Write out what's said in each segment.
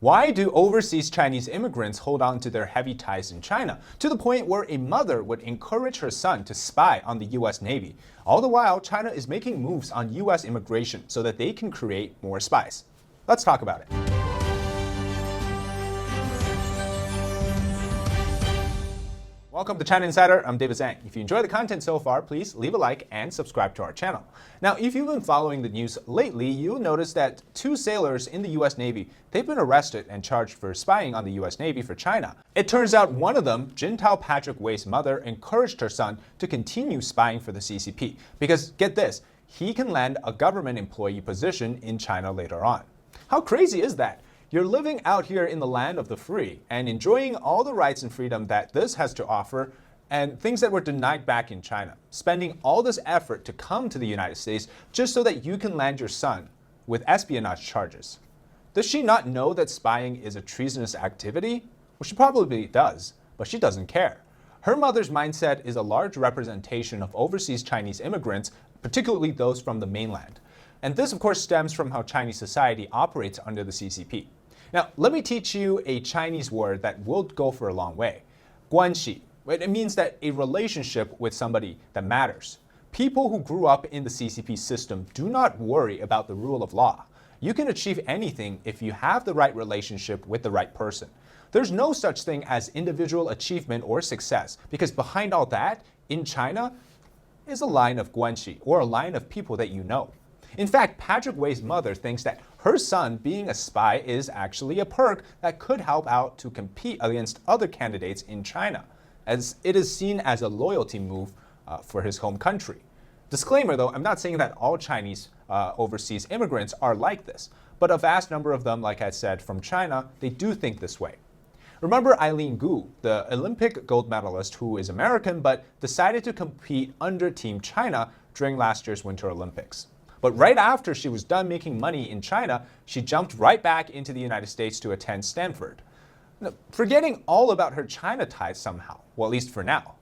Why do overseas Chinese immigrants hold on to their heavy ties in China, to the point where a mother would encourage her son to spy on the US Navy? All the while, China is making moves on US immigration so that they can create more spies. Let's talk about it. Welcome to China Insider. I'm David Zhang. If you enjoy the content so far, please leave a like and subscribe to our channel. Now, if you've been following the news lately, you'll notice that two sailors in the US Navy, they've been arrested and charged for spying on the US Navy for China. It turns out one of them, Jintao Patrick Wei's mother, encouraged her son to continue spying for the CCP because, get this, he can land a government employee position in China later on. How crazy is that? You're living out here in the land of the free and enjoying all the rights and freedom that this has to offer and things that were denied back in China, spending all this effort to come to the United States just so that you can land your son with espionage charges. Does she not know that spying is a treasonous activity? Well, she probably does, but she doesn't care. Her mother's mindset is a large representation of overseas Chinese immigrants, particularly those from the mainland. And this, of course, stems from how Chinese society operates under the CCP. Now, let me teach you a Chinese word that will go for a long way. Guanxi. It means that a relationship with somebody that matters. People who grew up in the CCP system do not worry about the rule of law. You can achieve anything if you have the right relationship with the right person. There's no such thing as individual achievement or success, because behind all that, in China, is a line of Guanxi, or a line of people that you know. In fact, Patrick Wei's mother thinks that her son being a spy is actually a perk that could help out to compete against other candidates in China, as it is seen as a loyalty move for his home country. Disclaimer though, I'm not saying that all Chinese overseas immigrants are like this, but a vast number of them, like I said, from China, they do think this way. Remember Eileen Gu, the Olympic gold medalist who is American but decided to compete under Team China during last year's Winter Olympics. But right after she was done making money in China, she jumped right back into the United States to attend Stanford, forgetting all about her China ties somehow, well, at least for now.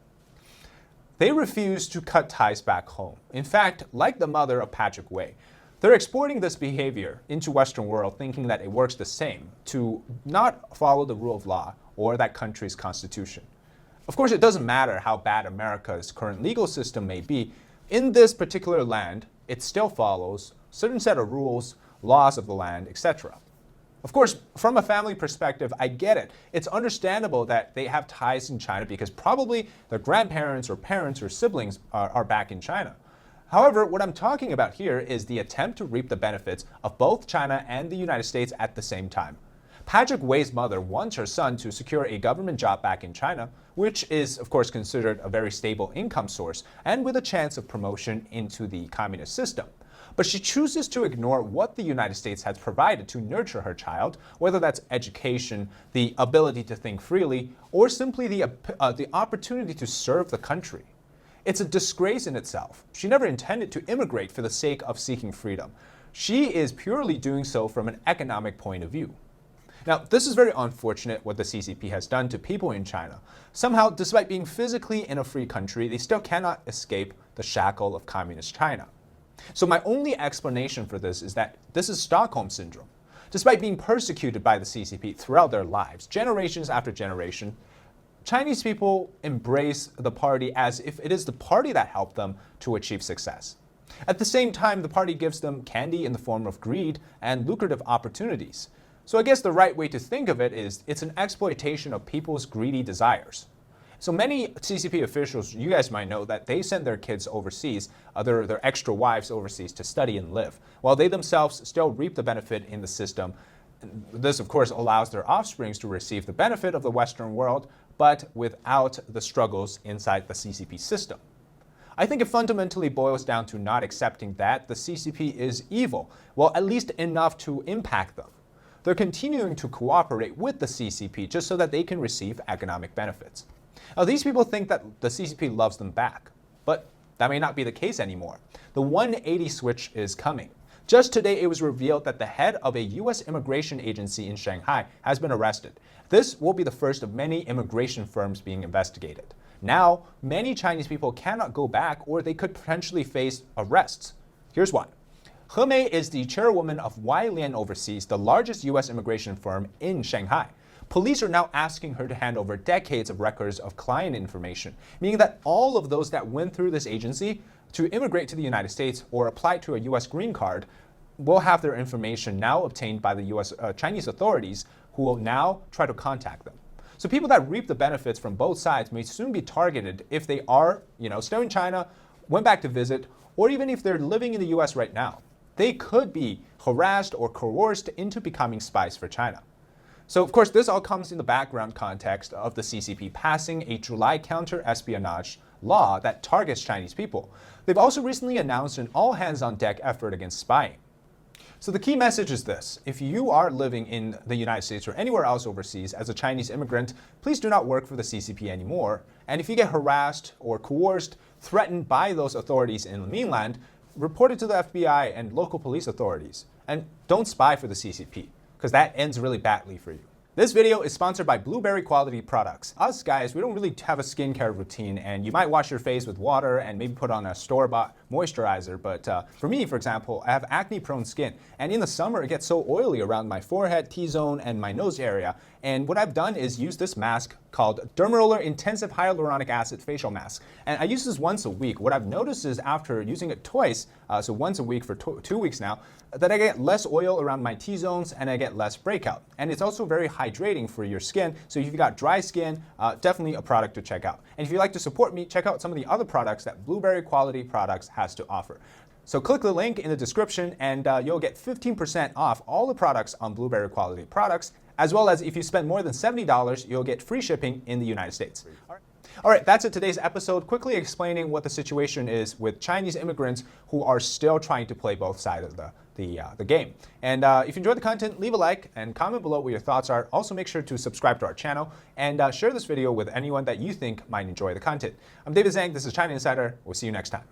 They refuse to cut ties back home. In fact, like the mother of Patrick Wei, they're exporting this behavior into Western world thinking that it works the same, to not follow the rule of law or that country's constitution. Of course, it doesn't matter how bad America's current legal system may be. In this particular land, it still follows a certain set of rules, laws of the land, etc. Of course, from a family perspective, I get it. It's understandable that they have ties in China because probably their grandparents or parents or siblings are back in China. However, what I'm talking about here is the attempt to reap the benefits of both China and the United States at the same time. Patrick Wei's mother wants her son to secure a government job back in China, which is, of course, considered a very stable income source and with a chance of promotion into the communist system. But she chooses to ignore what the United States has provided to nurture her child, whether that's education, the ability to think freely, or simply the opportunity to serve the country. It's a disgrace in itself. She never intended to immigrate for the sake of seeking freedom. She is purely doing so from an economic point of view. Now, this is very unfortunate what the CCP has done to people in China. Somehow, despite being physically in a free country, they still cannot escape the shackle of communist China. So my only explanation for this is that this is Stockholm syndrome. Despite being persecuted by the CCP throughout their lives, generations after generation, Chinese people embrace the party as if it is the party that helped them to achieve success. At the same time, the party gives them candy in the form of greed and lucrative opportunities. So I guess the right way to think of it is it's an exploitation of people's greedy desires. So many CCP officials, you guys might know that they send their kids overseas, their extra wives overseas to study and live, while they themselves still reap the benefit in the system. This, of course, allows their offsprings to receive the benefit of the Western world, but without the struggles inside the CCP system. I think it fundamentally boils down to not accepting that the CCP is evil, well, at least enough to impact them. They're continuing to cooperate with the CCP just so that they can receive economic benefits. Now, these people think that the CCP loves them back, but that may not be the case anymore. The 180 switch is coming. Just today, it was revealed that the head of a U.S. immigration agency in Shanghai has been arrested. This will be the first of many immigration firms being investigated. Now, many Chinese people cannot go back or they could potentially face arrests. Here's why. He Mei is the chairwoman of Lian Overseas, the largest U.S. immigration firm in Shanghai. Police are now asking her to hand over decades of records of client information, meaning that all of those that went through this agency to immigrate to the United States or apply to a U.S. green card will have their information now obtained by the U.S. Chinese authorities, who will now try to contact them. So people that reap the benefits from both sides may soon be targeted if they are, still in China, went back to visit, or even if they're living in the U.S. right now. They could be harassed or coerced into becoming spies for China. So, of course, this all comes in the background context of the CCP passing a July counter-espionage law that targets Chinese people. They've also recently announced an all-hands-on-deck effort against spying. So the key message is this: if you are living in the United States or anywhere else overseas as a Chinese immigrant, please do not work for the CCP anymore. And if you get harassed or coerced, threatened by those authorities in the mainland, report it to the FBI and local police authorities. And don't spy for the CCP, because that ends really badly for you. This video is sponsored by Blueberry Quality Products. Us guys, we don't really have a skincare routine, and you might wash your face with water and maybe put on a store-bought moisturizer, but for me, for example, I have acne-prone skin, and in the summer it gets so oily around my forehead, T-zone, and my nose area. And what I've done is use this mask called Dermaroller Intensive Hyaluronic Acid Facial Mask. And I use this once a week. What I've noticed is after using it twice, so once a week for 2 weeks now, that I get less oil around my T-zones and I get less breakout. And it's also very hydrating for your skin. So if you've got dry skin, definitely a product to check out. And if you'd like to support me, check out some of the other products that Blueberry Quality Products has to offer. So click the link in the description and you'll get 15% off all the products on Blueberry Quality Products, as well as if you spend more than $70, you'll get free shipping in the United States. All right, that's it, today's episode, quickly explaining what the situation is with Chinese immigrants who are still trying to play both sides of the game. And if you enjoyed the content, leave a like and comment below what your thoughts are. Also, make sure to subscribe to our channel and share this video with anyone that you think might enjoy the content. I'm David Zhang, this is China Insider. We'll see you next time.